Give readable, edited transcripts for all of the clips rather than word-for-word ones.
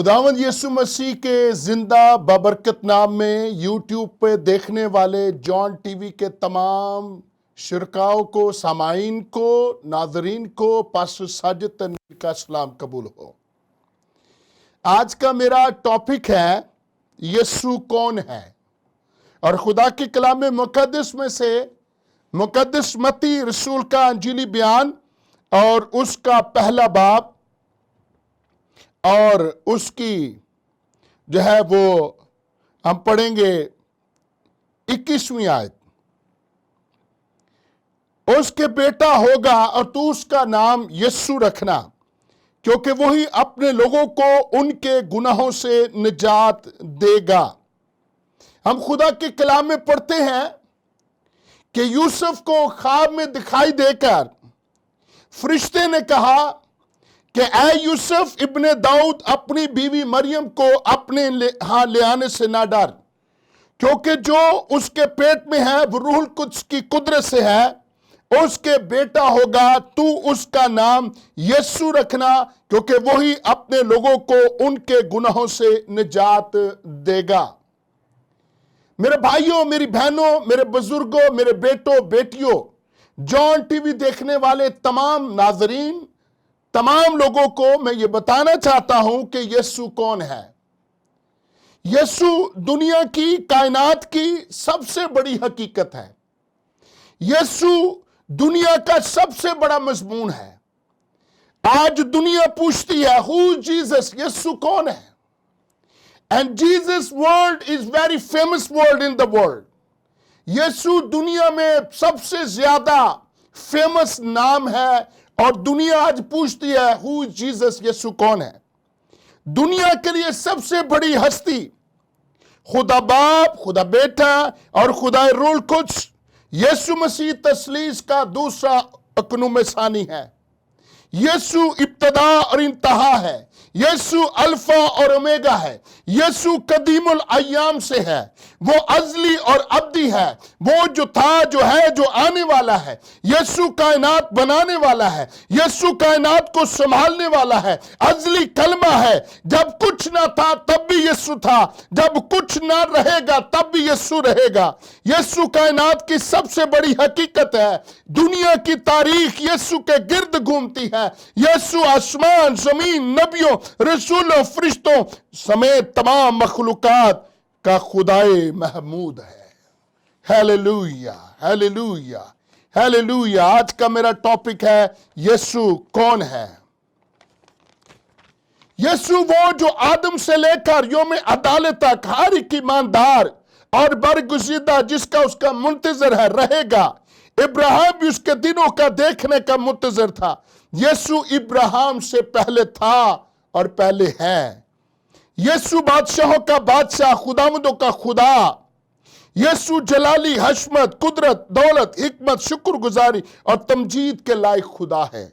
खुदावंद यीशु मसीह के जिंदा बबरकत नाम में यूट्यूब पे देखने वाले जॉन टीवी के तमाम शुरकाओं को, सामाइन को, नाजरीन को पास्टर साजिद तनवीर का सलाम कबूल हो। आज का मेरा टॉपिक है यीशु कौन है, और खुदा के कलाम मुकद्दस में से मुकद्दस मत्ती रसूल का अंजीली बयान और उसका पहला बाब और उसकी जो है वो हम पढ़ेंगे 21वीं आयत। उसके बेटा होगा और तू उसका नाम यीशु रखना, क्योंकि वही अपने लोगों को उनके गुनाहों से निजात देगा। हम खुदा के कलाम में पढ़ते हैं कि यूसुफ को ख्वाब में दिखाई देकर फरिश्ते ने कहा कि ऐ यूसुफ इब्ने दाऊद, अपनी बीवी मरियम को अपने यहाँ ले आने से ना डर, क्योंकि जो उसके पेट में है वो रूहुल कुद्स की कुदरत से है। उसके बेटा होगा, तू उसका नाम यीशु रखना, क्योंकि वही अपने लोगों को उनके गुनाहों से निजात देगा। मेरे भाइयों, मेरी बहनों, मेरे बुजुर्गों, मेरे बेटों बेटियों, जॉन टीवी देखने वाले तमाम नाजरीन, तमाम लोगों को मैं ये बताना चाहता हूं कि यीशु कौन है। यीशु दुनिया की, कायनात की सबसे बड़ी हकीकत है। यीशु दुनिया का सबसे बड़ा मजमून है। आज दुनिया पूछती है हु जीसस, यीशु कौन है? And Jesus word is very famous word in the world. यीशु दुनिया में सबसे ज्यादा फेमस नाम है, और दुनिया आज पूछती है हु जीसस, यीशु कौन है? दुनिया के लिए सबसे बड़ी हस्ती खुदा बाप, खुदा बेटा और खुदा रूहुल कुद्स यीशु मसीह तस्लीस का दूसरा अकनुम सानी है। यीशु इब्तदा और इंतहा है। यीशु अल्फा और ओमेगा है। यीशु कदीमुल अय्याम से है। वो अजली और अब्दी है। वो जो था, जो है, जो आने वाला है। यीशु कायनात बनाने वाला है। यीशु कायनात को संभालने वाला है। अजली कलमा है। जब कुछ ना था तब भी यीशु था, जब कुछ ना रहेगा तब भी यीशु रहेगा। यीशु कायनात की सबसे बड़ी हकीकत है। दुनिया की तारीख यीशु के गिर्द घूमती है। यीशु आसमान, जमीन, नबियों, रसूलों, फरिश्तों समेत तमाम मखलूकात का खुदाए महमूद है। Hallelujah, hallelujah, hallelujah. आज का मेरा टॉपिक है यीशु कौन है। यीशु वो जो आदम से लेकर यौम अदालत तक हर एक ईमानदार और बरगुज़ीदा जिसका उसका मुंतजर है रहेगा। इब्राहिम भी उसके दिनों का देखने का मुंतजर था। यीशु इब्राहिम से पहले था और पहले है। यीशु बादशाहों का बादशाह, खुदावंदों का खुदा। यीशु जलाली, हशमत, कुदरत, दौलत, हिकमत, शुक्रगुजारी और तमजीद के लायक खुदा है।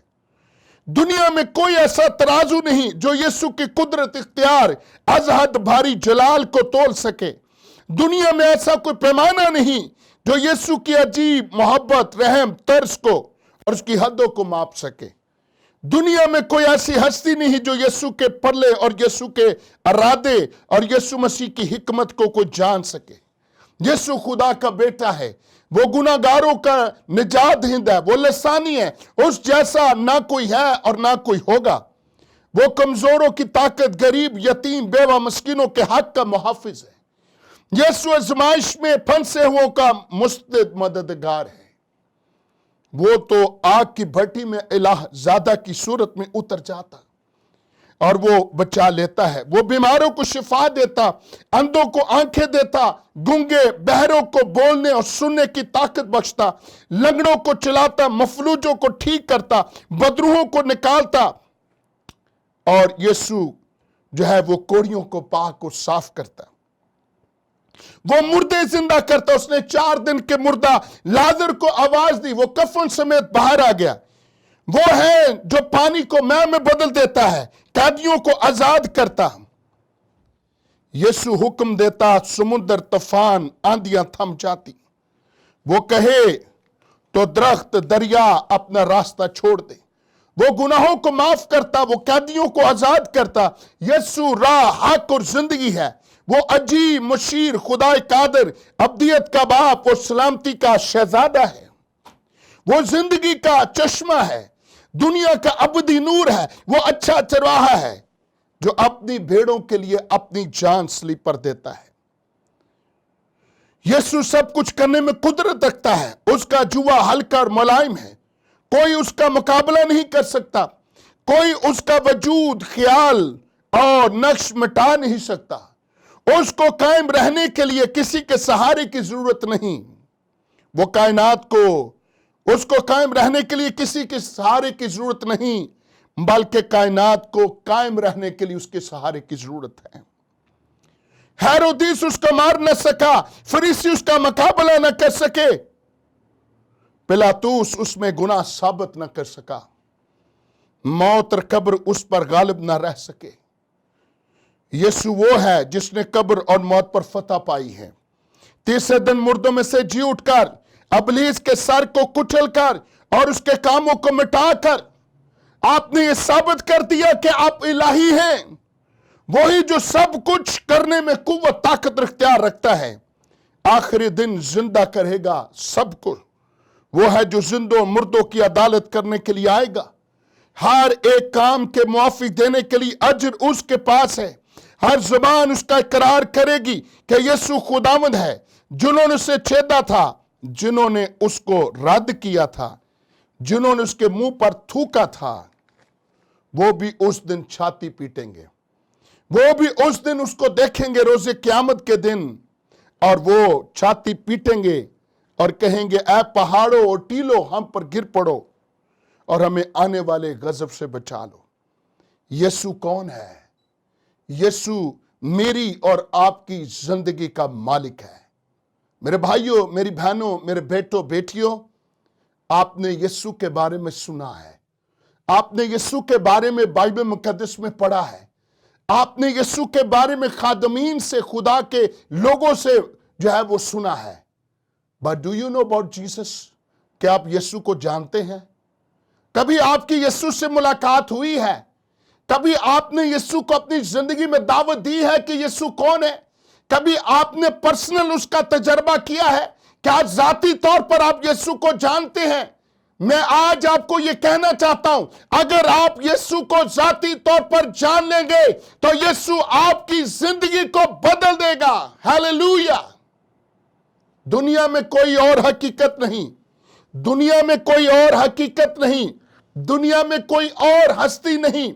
दुनिया में कोई ऐसा तराजू नहीं जो यीशु की कुदरत, इख्तियार, अजहद भारी जलाल को तोल सके। दुनिया में ऐसा कोई पैमाना नहीं जो यीशु की अजीब मोहब्बत, रहम, तर्स को और उसकी हदों को माप सके। दुनिया में कोई ऐसी हस्ती नहीं जो यीशु के परले और यीशु के इरादे और यीशु मसीह की हिकमत को कोई जान सके। यीशु खुदा का बेटा है। वो गुनाहगारों का निजात दहिंदा है। वो लसानी है। उस जैसा ना कोई है और ना कोई होगा। वो कमजोरों की ताकत, गरीब, यतीम, बेवा, मस्कीनों के हक का मुहाफिज है। यीशु आजमाइश में फंसे हुओं का मुस्तैद मददगार है। वो तो आग की भट्टी में इलाह ज़ादा की सूरत में उतर जाता और वो बचा लेता है। वो बीमारों को शिफा देता, अंधों को आंखें देता, गूंगे बहरों को बोलने और सुनने की ताकत बख्शता, लंगड़ों को चलाता, मफलूजों को ठीक करता, बदरूहों को निकालता। और यीशु जो है वो कोड़ियों को पाक और साफ करता। वो मुर्दे जिंदा करता। उसने 4 दिन के मुर्दा लाजर को आवाज दी, वो कफन समेत बाहर आ गया। वो है जो पानी को मैल में बदल देता है, कैदियों को आजाद करता। यीशु हुक्म देता, समुद्र, तूफान, आंधियां थम जाती। वो कहे तो दरख्त, दरिया अपना रास्ता छोड़ दे। وہ گناہوں کو معاف کرتا، وہ قیدیوں کو آزاد کرتا۔ یسوع راہ، حق اور زندگی ہے۔ وہ عجیب، مشیر، خدا قادر، ابدیت کا باپ اور سلامتی کا شہزادہ ہے۔ وہ زندگی کا چشمہ ہے، دنیا کا ابدی نور ہے۔ وہ اچھا چرواہا ہے جو اپنی بھیڑوں کے لیے اپنی جان سلیب پر دیتا ہے۔ یسوع سب کچھ کرنے میں قدرت رکھتا ہے۔ اس کا جوا ہلکا اور ملائم ہے، کوئی اس کا مقابلہ نہیں کر سکتا۔ کوئی اس کا وجود، خیال اور نقش مٹا نہیں سکتا۔ اس کو قائم رہنے کے لیے کسی کے سہارے کی ضرورت نہیں۔ وہ کائنات کو، اس کو قائم رہنے کے لیے کسی کے سہارے کی ضرورت نہیں، بلکہ کائنات کو قائم رہنے کے لیے اس کے سہارے کی ضرورت ہے۔ ہیرودیس اس کو مار نہ سکا، فریسی اس کا مقابلہ نہ کر سکے، پلاطوس اس میں گناہ ثابت نہ کر سکا، موت اور قبر اس پر غالب نہ رہ سکے۔ یسوع وہ ہے جس نے قبر اور موت پر فتح پائی ہے۔ تیسرے دن مردوں میں سے جی اٹھ کر، ابلیس کے سر کو کچل کر اور اس کے کاموں کو مٹا کر آپ نے یہ ثابت کر دیا کہ آپ الہی ہیں۔ وہی جو سب کچھ کرنے میں قوت، طاقت اور اختیار رکھتا ہے، آخری دن زندہ کرے گا سب کو۔ وہ ہے جو زندوں مردوں کی عدالت کرنے کے لیے آئے گا۔ ہر ایک کام کے موافق دینے کے لیے اجر اس کے پاس ہے۔ ہر زبان اس کا اقرار کرے گی کہ یسوع خداوند ہے۔ جنہوں نے اسے چھیدا تھا، جنہوں نے اس کو رد کیا تھا، جنہوں نے اس کے منہ پر تھوکا تھا، وہ بھی اس دن چھاتی پیٹیں گے۔ وہ بھی اس دن اس کو دیکھیں گے روز قیامت کے دن، اور وہ چھاتی پیٹیں گے اور کہیں گے اے پہاڑوں اور ٹیلوں ہم پر گر پڑو اور ہمیں آنے والے غضب سے بچا لو۔ یسوع کون ہے؟ یسوع میری اور آپ کی زندگی کا مالک ہے۔ میرے بھائیوں، میری بہنوں، میرے بیٹوں بیٹیوں، آپ نے یسوع کے بارے میں سنا ہے، آپ نے یسوع کے بارے میں بائبل مقدس میں پڑھا ہے، آپ نے یسوع کے بارے میں خادمین سے، خدا کے لوگوں سے جو ہے وہ سنا ہے۔ But do you know about Jesus؟ کیا آپ یسوع کو جانتے ہیں؟ کبھی آپ کی یسوع سے ملاقات ہوئی ہے؟ کبھی آپ نے یسوع کو اپنی زندگی میں دعوت دی ہے کہ یسوع کون ہے؟ کبھی آپ نے پرسنل اس کا تجربہ کیا ہے؟ کیا ذاتی طور پر آپ یسوع کو جانتے ہیں؟ میں آج آپ کو یہ کہنا چاہتا ہوں، اگر آپ یسوع کو ذاتی طور پر جان لیں گے تو یسوع آپ کی زندگی کو بدل دے گا۔ ہیلیلویا! دنیا میں کوئی اور حقیقت نہیں، دنیا میں کوئی اور حقیقت نہیں، دنیا میں کوئی اور ہستی نہیں،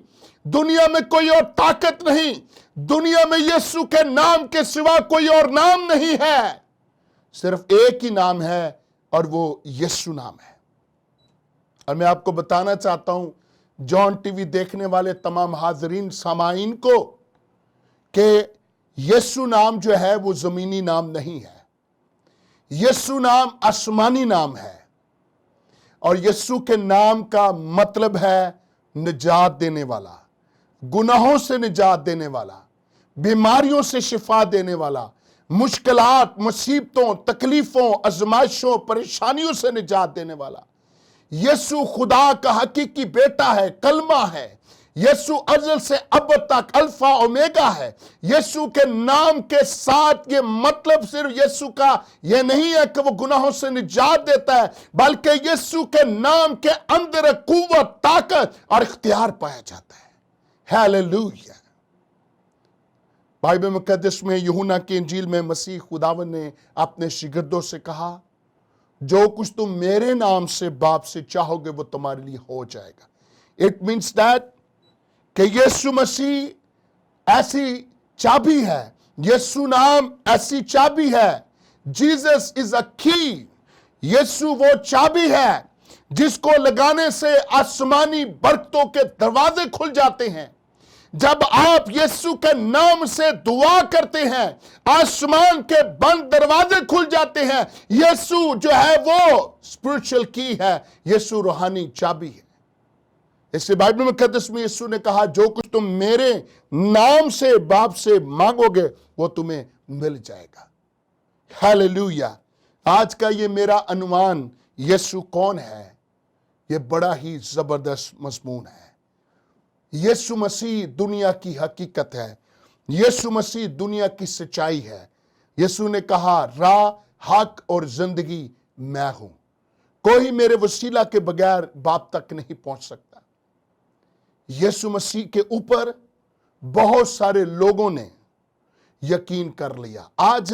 دنیا میں کوئی اور طاقت نہیں، دنیا میں یسوع کے نام کے سوا کوئی اور نام نہیں ہے۔ صرف ایک ہی نام ہے اور وہ یسوع نام ہے۔ اور میں آپ کو بتانا چاہتا ہوں، جان ٹی وی دیکھنے والے تمام حاضرین سامعین کو، کہ یسوع نام جو ہے وہ زمینی نام نہیں ہے، یسوع نام آسمانی نام ہے، اور یسوع کے نام کا مطلب ہے نجات دینے والا، گناہوں سے نجات دینے والا، بیماریوں سے شفا دینے والا، مشکلات، مصیبتوں، تکلیفوں، آزمائشوں، پریشانیوں سے نجات دینے والا۔ یسوع خدا کا حقیقی بیٹا ہے، کلمہ ہے۔ یسوع ازل سے ابد تک الفا اومیگا ہے۔ یسوع کے نام کے ساتھ یہ مطلب صرف یسوع کا یہ نہیں ہے کہ وہ گناہوں سے نجات دیتا ہے، بلکہ یسوع کے نام کے اندر قوت، طاقت اور اختیار پایا جاتا ہے۔ ہیلیلویا! بائبل مقدس میں یوحنا کی انجیل میں مسیح خداوند نے اپنے شاگردوں سے کہا، جو کچھ تم میرے نام سے باپ سے چاہو گے وہ تمہارے لیے ہو جائے گا۔ اٹ مینس دیٹ کہ یسوع مسیح ایسی چابی ہے، یسوع نام ایسی چابی ہے۔ جیزس از اے کی۔ یسوع وہ چابی ہے جس کو لگانے سے آسمانی برکتوں کے دروازے کھل جاتے ہیں۔ جب آپ یسوع کے نام سے دعا کرتے ہیں، آسمان کے بند دروازے کھل جاتے ہیں۔ یسوع جو ہے وہ اسپرچل کی ہے، یسوع روحانی چابی ہے۔ اس سے بائبل مقدس میں یسوع نے کہا، جو کچھ تم میرے نام سے باپ سے مانگو گے وہ تمہیں مل جائے گا۔ ہیلیلویا! آج کا یہ میرا عنوان، یسوع کون ہے؟ ये बड़ा ही जबरदस्त मजमून है। यीशु मसीह दुनिया की हकीकत है, यीशु मसीह दुनिया की सच्चाई है। यीशु ने कहा, राह, हक और जिंदगी मैं हूं, कोई मेरे वसीला के बगैर बाप तक नहीं पहुंच सकता। यीशु मसीह के ऊपर बहुत सारे लोगों ने यकीन कर लिया। आज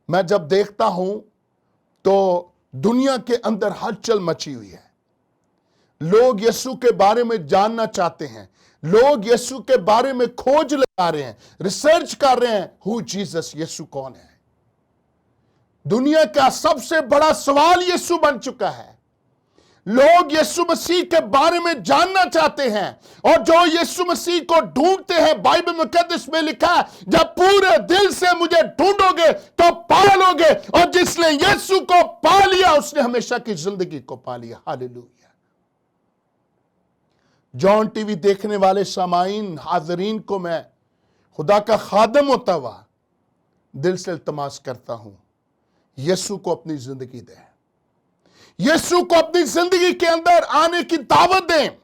मैं जब देखता हूं तो दुनिया के अंदर हलचल मची हुई है। लोग यीशु के बारे में जानना चाहते हैं, लोग यीशु के बारे में खोज लगा रहे हैं, रिसर्च कर रहे हैं, हु जीसस, यीशु कौन है। दुनिया का सबसे बड़ा सवाल यीशु बन चुका है। लोग यीशु मसीह के बारे में जानना चाहते हैं, और जो यीशु मसीह को ढूंढते हैं, बाइबल मुकद्दस में लिखा है, जब पूरे दिल से मुझे ढूंढोगे तो पा लोगे, और जिसने यीशु को पा लिया उसने हमेशा की जिंदगी को पा लिया। हालेलुया। जॉन टीवी देखने वाले सामाईन, हाजरीन को मैं खुदा का खादम होता हुआ दिल से इल्तमास करता हूं, यीशु को अपनी जिंदगी दें, यीशु को अपनी जिंदगी के अंदर आने की दावत दें।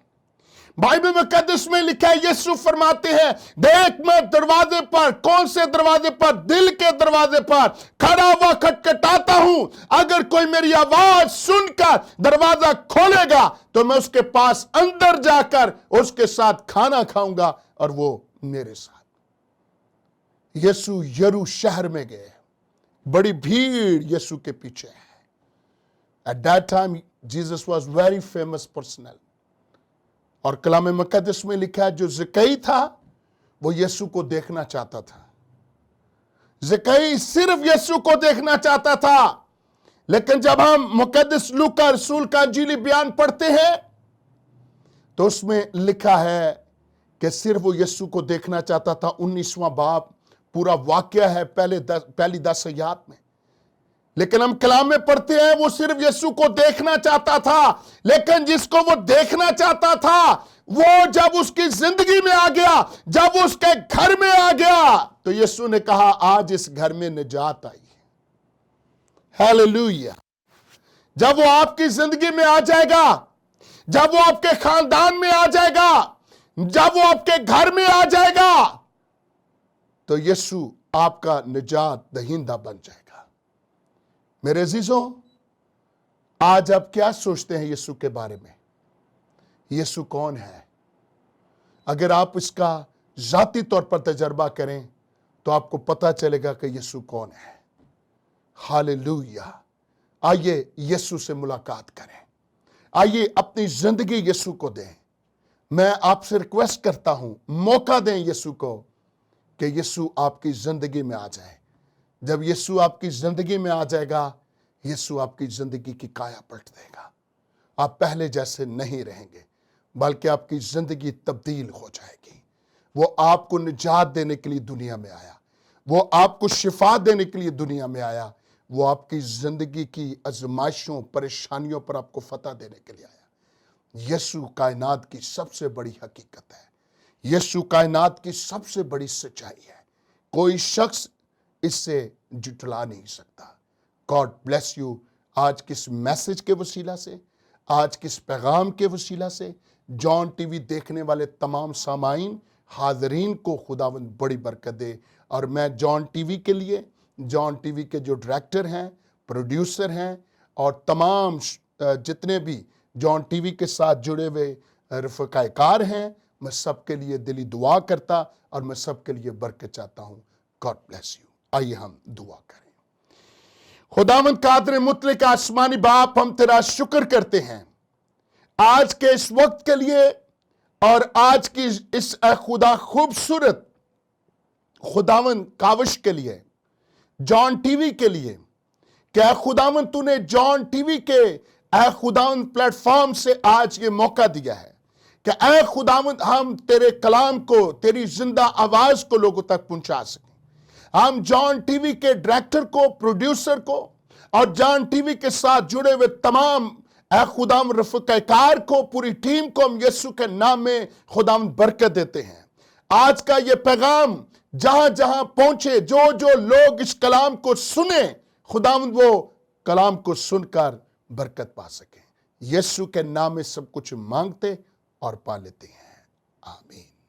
बाइबल मुकद्दस में लिखा है, यीशु फरमाते हैं, देख मैं दरवाजे पर, कौन से दरवाजे पर? दिल के दरवाजे पर खड़ा हुआ खटखटाता हूं। अगर कोई मेरी आवाज सुनकर दरवाजा खोलेगा तो मैं उसके पास अंदर जाकर उसके साथ खाना खाऊंगा और वो मेरे साथ। यीशु यरू शहर में गए, बड़ी भीड़ यीशु के पीछे है। At that time, Jesus was very famous personal. और कलाम मुकद्दस में लिखा है, जो ज़कई था वो यीशु को देखना चाहता था। ज़कई सिर्फ यीशु को देखना चाहता था। लेकिन जब हम मुकद्दस लूका रसूल का इंजीली बयान पढ़ते हैं तो उसमें लिखा है कि सिर्फ वो यीशु को देखना चाहता था। 19वां बाब पूरा वाक्य है पहली 10 आयत में। लेकिन हम कलाम में पढ़ते हैं, वो सिर्फ यीशु को देखना चाहता था। लेकिन जिसको वो देखना चाहता था, वो जब उसकी जिंदगी में आ गया, जब वो उसके घर में आ गया, तो यीशु ने कहा, आज इस घर में निजात आई है। हालेलुया। जब वो आपकी जिंदगी में आ जाएगा, जब वो आपके खानदान में आ जाएगा, जब वो आपके घर में आ जाएगा, तो यीशु आपका निजात दहिंदा बन जाएगा। मेरे अजीजों, आज आप क्या सोचते हैं यीशु के बारे में? यीशु कौन है? अगर आप इसका जाती तौर पर तजर्बा करें तो आपको पता चलेगा कि यीशु कौन है। हालेलुया। आइए यीशु से मुलाकात करें, आइए अपनी जिंदगी यीशु को दें। मैं आपसे रिक्वेस्ट करता हूं, मौका दें यीशु को कि यीशु आपकी जिंदगी में आ जाए। जब यीशु आपकी जिंदगी में आ जाएगा, यीशु आपकी जिंदगी की काया पलट देगा। आप पहले जैसे नहीं रहेंगे, बल्कि आपकी जिंदगी तब्दील हो जाएगी। वो आपको निजात देने के लिए दुनिया में आया, वो आपको शिफा देने के लिए दुनिया में आया, वो आपकी जिंदगी की आजमाइशों, परेशानियों पर आपको फतह देने के लिए आया। यीशु कायनात की सबसे बड़ी हकीकत है, यीशु कायनात की सबसे बड़ी सच्चाई है। कोई शख्स इससे जुटला नहीं सकता। God bless you. आज किस मैसेज के वसीला से, आज किस पैगाम के वसीला से जॉन टीवी देखने वाले तमाम सामाईन, हाजरीन को खुदावंद बड़ी बरकत दे। और मैं जॉन टीवी के लिए, जॉन टीवी के जो डायरेक्टर हैं, प्रोड्यूसर हैं, और तमाम जितने भी जॉन टीवी के साथ जुड़े हुए रफ़काकार हैं, मैं सबके लिए दिली दुआ करता और मैं सबके लिए बरकत चाहता हूँ। God bless you. आइए हम दुआ करें। खुदावंद कादिर मुतलक आसमानी बाप, हम तेरा शुक्र करते हैं आज के इस वक्त के लिए, और आज की इस खुदा खूबसूरत खुदावंद काविश के लिए, जॉन टीवी के लिए। क्या खुदावंद तूने जॉन टीवी के खुदावंद प्लेटफॉर्म से आज ये मौका दिया है कि ऐ खुदावंद हम तेरे कलाम को, तेरी जिंदा आवाज को लोगों तक पहुंचा सकें। हम जॉन टीवी के डायरेक्टर को, प्रोड्यूसर को, और जॉन टीवी के साथ जुड़े हुए तमाम खुदाम रफ़काकार को, पूरी टीम को हम यीशु के नाम में खुदाम बरकत देते हैं। आज का ये पैगाम जहां जहां पहुंचे, जो जो लोग इस कलाम को सुने, खुदाम वो कलाम को सुनकर बरकत पा सकें। یسوع کے نام میں سب کچھ مانگتے اور پا لیتے ہیں، آمین۔